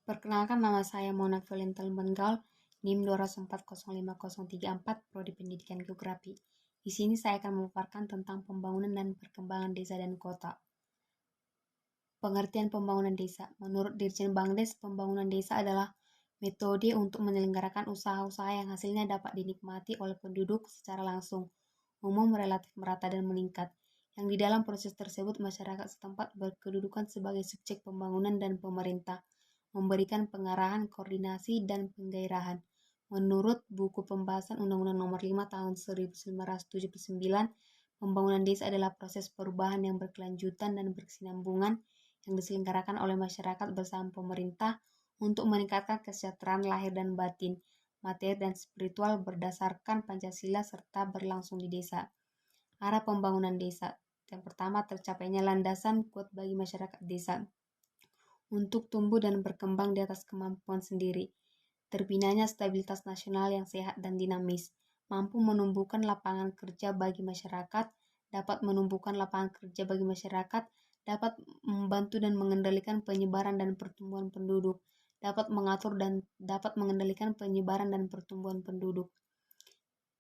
Perkenalkan, nama saya Mona Valental Bengal, NIM 2040534, Prodi Pendidikan Geografi. Di sini saya akan memaparkan tentang pembangunan dan perkembangan desa dan kota. Pengertian pembangunan desa. Menurut Dirjen Bangdes, pembangunan desa adalah metode untuk menyelenggarakan usaha-usaha yang hasilnya dapat dinikmati oleh penduduk secara langsung, umum, relatif merata, dan meningkat. Yang di dalam proses tersebut masyarakat setempat berkedudukan sebagai subjek pembangunan dan pemerintah memberikan pengarahan, koordinasi, dan penggairahan. Menurut buku pembahasan Undang-Undang Nomor 5 Tahun 1979, pembangunan desa adalah proses perubahan yang berkelanjutan dan berkesinambungan yang diselenggarakan oleh masyarakat bersama pemerintah untuk meningkatkan kesejahteraan lahir dan batin, materi dan spiritual berdasarkan Pancasila serta berlangsung di desa. Arah pembangunan desa. Yang pertama, tercapainya landasan kuat bagi masyarakat desa untuk tumbuh dan berkembang di atas kemampuan sendiri. Terbinanya stabilitas nasional yang sehat dan dinamis, mampu menumbuhkan lapangan kerja bagi masyarakat, dapat menumbuhkan lapangan kerja bagi masyarakat, dapat membantu dan mengendalikan penyebaran dan pertumbuhan penduduk, dapat mengatur dan dapat mengendalikan penyebaran dan pertumbuhan penduduk.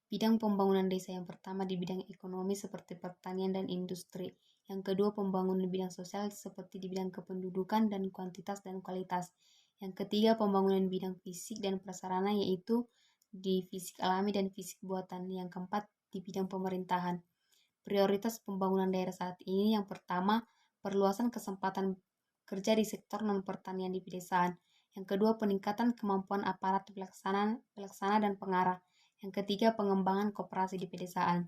Bidang pembangunan desa yang pertama di bidang ekonomi seperti pertanian dan industri. Yang kedua, pembangunan bidang sosial seperti di bidang kependudukan dan kuantitas dan kualitas. Yang ketiga, pembangunan bidang fisik dan prasarana yaitu di fisik alami dan fisik buatan. Yang keempat, di bidang pemerintahan. Prioritas pembangunan daerah saat ini yang pertama, perluasan kesempatan kerja di sektor non-pertanian di pedesaan. Yang kedua, peningkatan kemampuan aparat pelaksana dan pengarah. Yang ketiga, pengembangan koperasi di pedesaan.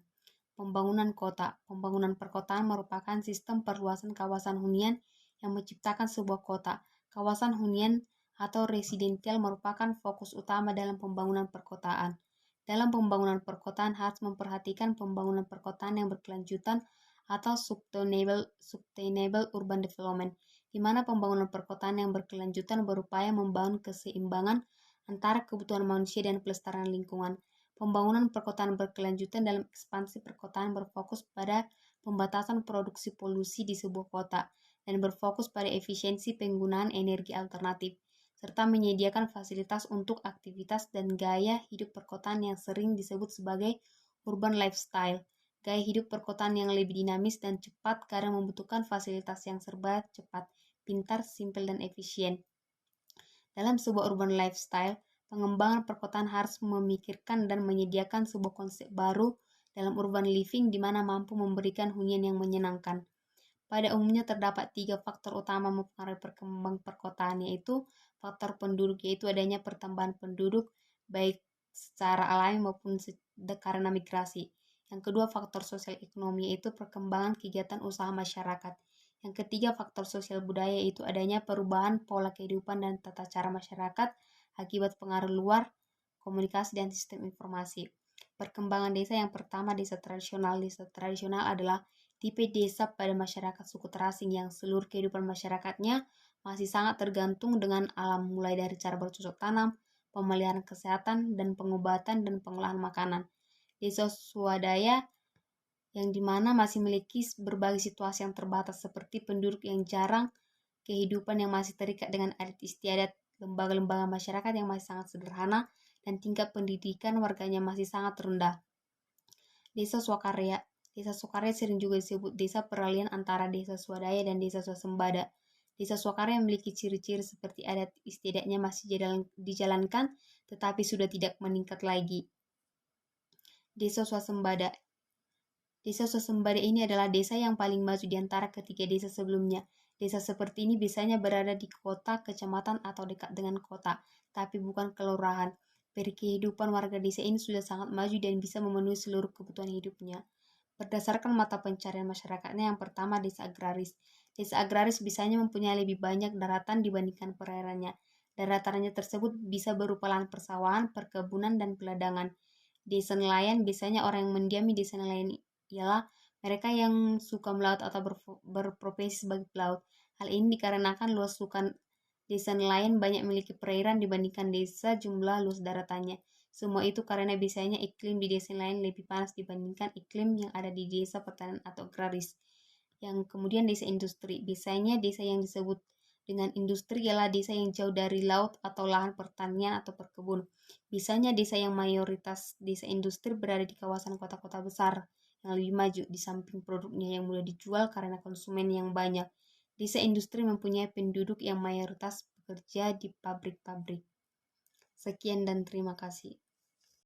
Pembangunan kota. Pembangunan perkotaan merupakan sistem perluasan kawasan hunian yang menciptakan sebuah kota. Kawasan hunian atau residensial merupakan fokus utama dalam pembangunan perkotaan. Dalam pembangunan perkotaan harus memperhatikan pembangunan perkotaan yang berkelanjutan atau sustainable urban development, di mana pembangunan perkotaan yang berkelanjutan berupaya membangun keseimbangan antara kebutuhan manusia dan pelestarian lingkungan. Pembangunan perkotaan berkelanjutan dalam ekspansi perkotaan berfokus pada pembatasan produksi polusi di sebuah kota dan berfokus pada efisiensi penggunaan energi alternatif, serta menyediakan fasilitas untuk aktivitas dan gaya hidup perkotaan yang sering disebut sebagai urban lifestyle. Gaya hidup perkotaan yang lebih dinamis dan cepat karena membutuhkan fasilitas yang serba cepat, pintar, simpel, dan efisien. Dalam sebuah urban lifestyle, pengembangan perkotaan harus memikirkan dan menyediakan sebuah konsep baru dalam urban living di mana mampu memberikan hunian yang menyenangkan. Pada umumnya terdapat 3 faktor utama mempengaruhi perkembangan perkotaan, yaitu faktor penduduk, yaitu adanya pertambahan penduduk baik secara alami maupun karena migrasi. Yang kedua, faktor sosial ekonomi, yaitu perkembangan kegiatan usaha masyarakat. Yang ketiga, faktor sosial budaya, yaitu adanya perubahan pola kehidupan dan tata cara masyarakat akibat pengaruh luar, komunikasi, dan sistem informasi. Perkembangan desa yang pertama, desa tradisional. Desa tradisional adalah tipe desa pada masyarakat suku terasing yang seluruh kehidupan masyarakatnya masih sangat tergantung dengan alam, mulai dari cara bercocok tanam, pemeliharaan kesehatan, dan pengobatan dan pengolahan makanan. Desa swadaya yang dimana masih memiliki berbagai situasi yang terbatas seperti penduduk yang jarang, kehidupan yang masih terikat dengan adat istiadat, lembaga-lembaga masyarakat yang masih sangat sederhana, dan tingkat pendidikan warganya masih sangat rendah. Desa swakarya. Desa swakarya sering juga disebut desa peralihan antara desa swadaya dan desa swasembada. Desa swakarya memiliki ciri-ciri seperti adat istiadatnya masih dijalankan, tetapi sudah tidak meningkat lagi. Desa swasembada. Desa swasembada ini adalah desa yang paling maju di antara ketiga desa sebelumnya. Desa seperti ini biasanya berada di kota, kecamatan, atau dekat dengan kota, tapi bukan kelurahan. Kehidupan warga desa ini sudah sangat maju dan bisa memenuhi seluruh kebutuhan hidupnya. Berdasarkan mata pencarian masyarakatnya, yang pertama desa agraris. Desa agraris biasanya mempunyai lebih banyak daratan dibandingkan perairannya. Daratannya tersebut bisa berupa lahan persawahan, perkebunan, dan peladangan. Desa nelayan biasanya orang yang mendiami desa nelayan ialah mereka yang suka melaut atau berprofesi sebagai pelaut. Hal ini dikarenakan luas sukan desa nelayan banyak memiliki perairan dibandingkan desa jumlah luas daratannya. Semua itu karena biasanya iklim di desa nelayan lebih panas dibandingkan iklim yang ada di desa pertanian atau agraris. Yang kemudian desa industri. Biasanya desa yang disebut dengan industri ialah desa yang jauh dari laut atau lahan pertanian atau perkebun. Bisanya desa yang mayoritas desa industri berada di kawasan kota-kota besar yang lebih maju, di samping produknya yang mudah dijual karena konsumen yang banyak. Desa industri mempunyai penduduk yang mayoritas bekerja di pabrik-pabrik. Sekian dan terima kasih.